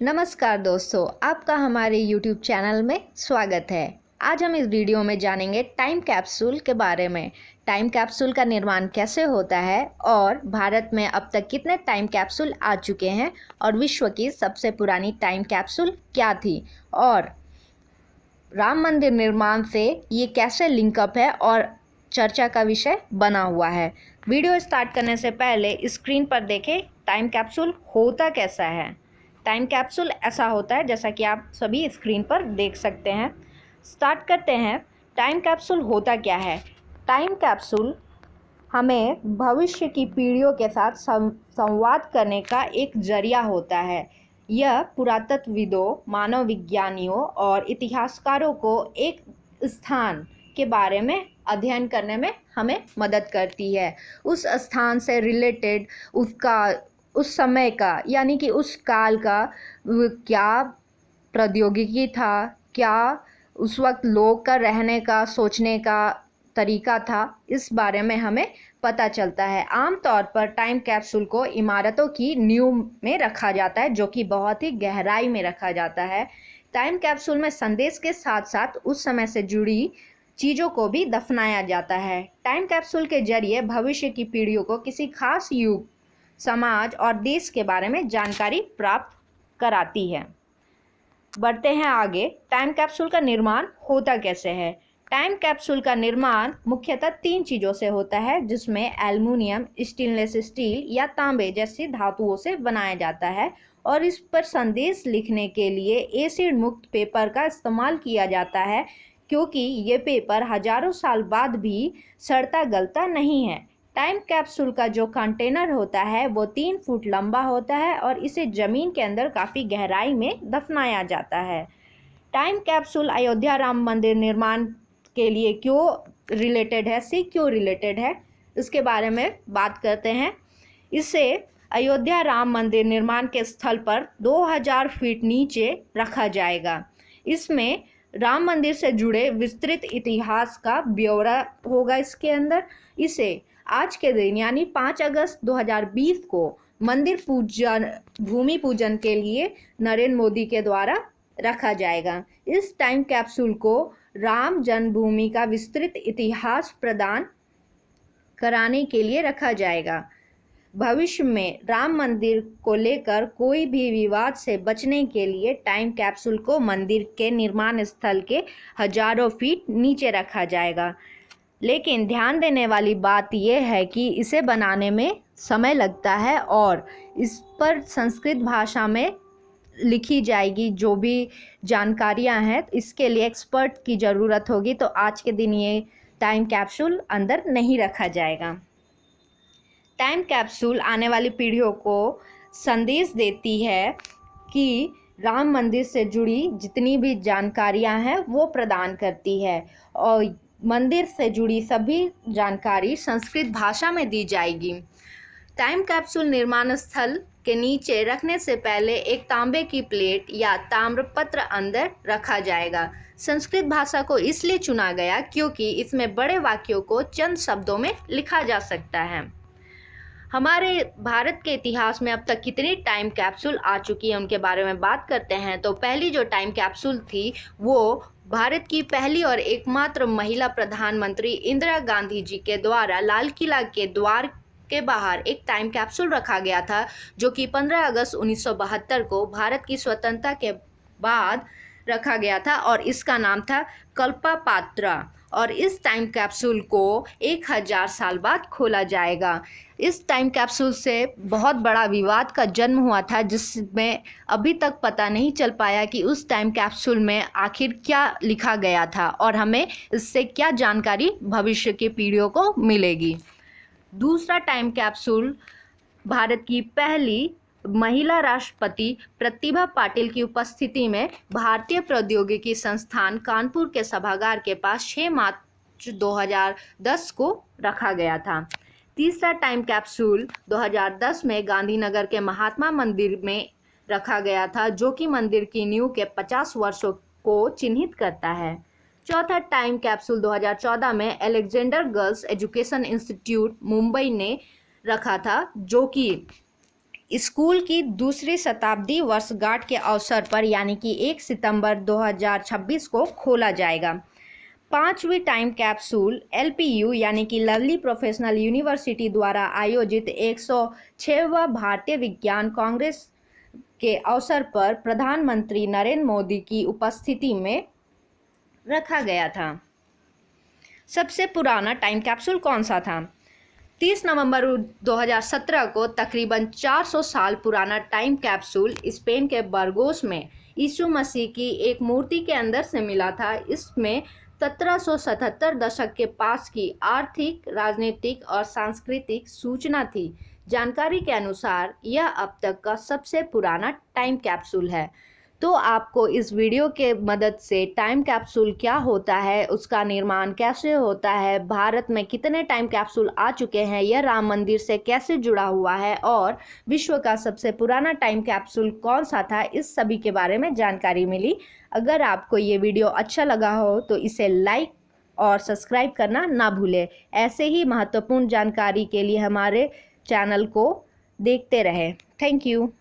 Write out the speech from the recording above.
नमस्कार दोस्तों, आपका हमारे YouTube चैनल में स्वागत है। आज हम इस वीडियो में जानेंगे टाइम कैप्सूल के बारे में। टाइम कैप्सूल का निर्माण कैसे होता है और भारत में अब तक कितने टाइम कैप्सूल आ चुके हैं और विश्व की सबसे पुरानी टाइम कैप्सूल क्या थी और राम मंदिर निर्माण से ये कैसे लिंकअप है और चर्चा का विषय बना हुआ है। वीडियो स्टार्ट करने से पहले स्क्रीन पर देखें टाइम कैप्सूल होता कैसा है। टाइम कैप्सूल ऐसा होता है जैसा कि आप सभी स्क्रीन पर देख सकते हैं। स्टार्ट करते हैं। टाइम कैप्सूल होता क्या है। टाइम कैप्सूल हमें भविष्य की पीढ़ियों के साथ संवाद करने का एक जरिया होता है। यह पुरातत्वविदों, मानव विज्ञानियों और इतिहासकारों को एक स्थान के बारे में अध्ययन करने में हमें मदद करती है। उस स्थान से रिलेटेड उसका उस समय का यानी कि उस काल का क्या प्रौद्योगिकी था, क्या उस वक्त लोग का रहने का, सोचने का तरीका था, इस बारे में हमें पता चलता है। आमतौर पर टाइम कैप्सूल को इमारतों की नींव में रखा जाता है, जो कि बहुत ही गहराई में रखा जाता है। टाइम कैप्सूल में संदेश के साथ साथ उस समय से जुड़ी चीज़ों को भी दफनाया जाता है। टाइम कैप्सूल के जरिए भविष्य की पीढ़ियों को किसी खास युग, समाज और देश के बारे में जानकारी प्राप्त कराती है। बढ़ते हैं आगे। टाइम कैप्सूल का निर्माण होता कैसे है। टाइम कैप्सूल का निर्माण मुख्यतः 3 चीज़ों से होता है, जिसमें एल्युमिनियम, स्टेनलेस स्टील या तांबे जैसी धातुओं से बनाया जाता है और इस पर संदेश लिखने के लिए एसिड मुक्त पेपर का इस्तेमाल किया जाता है, क्योंकि ये पेपर हजारों साल बाद भी सड़ता गलता नहीं है। टाइम कैप्सूल का जो कंटेनर होता है वो 3 फुट लंबा होता है और इसे ज़मीन के अंदर काफ़ी गहराई में दफनाया जाता है। टाइम कैप्सूल अयोध्या राम मंदिर निर्माण के लिए क्यों रिलेटेड है, से क्यों रिलेटेड है, इसके बारे में बात करते हैं। इसे अयोध्या राम मंदिर निर्माण के स्थल पर 2000 फीट नीचे रखा जाएगा। इसमें राम मंदिर से जुड़े विस्तृत इतिहास का ब्यौरा होगा इसके अंदर। इसे आज के दिन यानी 5 अगस्त 2020 को मंदिर पूजन, भूमि पूजन के लिए नरेंद्र मोदी के द्वारा रखा जाएगा। इस टाइम कैप्सूल को राम जन्मभूमि का विस्तृत इतिहास प्रदान कराने के लिए रखा जाएगा। भविष्य में राम मंदिर को लेकर कोई भी विवाद से बचने के लिए टाइम कैप्सूल को मंदिर के निर्माण स्थल के हजारों फीट नीचे रखा जाएगा। लेकिन ध्यान देने वाली बात यह है कि इसे बनाने में समय लगता है और इस पर संस्कृत भाषा में लिखी जाएगी जो भी जानकारियां हैं। इसके लिए एक्सपर्ट की ज़रूरत होगी, तो आज के दिन ये टाइम कैप्सूल अंदर नहीं रखा जाएगा। टाइम कैप्सूल आने वाली पीढ़ियों को संदेश देती है कि राम मंदिर से जुड़ी जितनी भी जानकारियां हैं वो प्रदान करती है और मंदिर से जुड़ी सभी जानकारी संस्कृत भाषा में दी जाएगी। टाइम कैप्सूल निर्माण स्थल के नीचे रखने से पहले एक तांबे की प्लेट या ताम्रपत्र अंदर रखा जाएगा। संस्कृत भाषा को इसलिए चुना गया क्योंकि इसमें बड़े वाक्यों को चंद शब्दों में लिखा जा सकता है। हमारे भारत के इतिहास में अब तक कितनी टाइम कैप्सूल आ चुकी है उनके बारे में बात करते हैं। तो पहली जो टाइम कैप्सूल थी वो भारत की पहली और एकमात्र महिला प्रधानमंत्री इंदिरा गांधी जी के द्वारा लाल किला के द्वार के बाहर एक टाइम कैप्सूल रखा गया था, जो कि 15 अगस्त 1972 को भारत की स्वतंत्रता के बाद रखा गया था और इसका नाम था कल्पा पात्रा। और इस टाइम कैप्सूल को 1000 साल बाद खोला जाएगा। इस टाइम कैप्सूल से बहुत बड़ा विवाद का जन्म हुआ था, जिसमें अभी तक पता नहीं चल पाया कि उस टाइम कैप्सूल में आखिर क्या लिखा गया था और हमें इससे क्या जानकारी भविष्य की पीढ़ियों को मिलेगी। दूसरा टाइम कैप्सूल भारत की पहली महिला राष्ट्रपति प्रतिभा पाटिल की उपस्थिति में भारतीय प्रौद्योगिकी संस्थान कानपुर के सभागार के पास 6 मार्च 2010 को रखा गया था। तीसरा टाइम कैप्सूल 2010 में गांधीनगर के महात्मा मंदिर में रखा गया था, जो कि मंदिर की नींव के 50 वर्षों को चिन्हित करता है। चौथा टाइम कैप्सूल 2014 में Alexander girls education institute Mumbai ने रखा था, जो कि स्कूल की दूसरी शताब्दी वर्षगांठ के अवसर पर यानी कि 1 सितंबर 2026 को खोला जाएगा। 5वीं टाइम कैप्सूल LPU यानी कि लवली प्रोफेशनल यूनिवर्सिटी द्वारा आयोजित 106वां भारतीय विज्ञान कांग्रेस के अवसर पर प्रधानमंत्री नरेंद्र मोदी की उपस्थिति में रखा गया था। सबसे पुराना टाइम कैप्सूल कौन सा था? 30 नवंबर 2017 को तकरीबन 400 साल पुराना टाइम कैप्सूल स्पेन के बर्गोस में यीशु मसीह की एक मूर्ति के अंदर से मिला था। इसमें 1777 दशक के पास की आर्थिक, राजनीतिक और सांस्कृतिक सूचना थी। जानकारी के अनुसार यह अब तक का सबसे पुराना टाइम कैप्सूल है। तो आपको इस वीडियो के मदद से टाइम कैप्सूल क्या होता है, उसका निर्माण कैसे होता है, भारत में कितने टाइम कैप्सूल आ चुके हैं, यह राम मंदिर से कैसे जुड़ा हुआ है और विश्व का सबसे पुराना टाइम कैप्सूल कौन सा था, इस सभी के बारे में जानकारी मिली। अगर आपको ये वीडियो अच्छा लगा हो तो इसे लाइक और सब्सक्राइब करना ना भूलें। ऐसे ही महत्वपूर्ण जानकारी के लिए हमारे चैनल को देखते रहें। Thank you.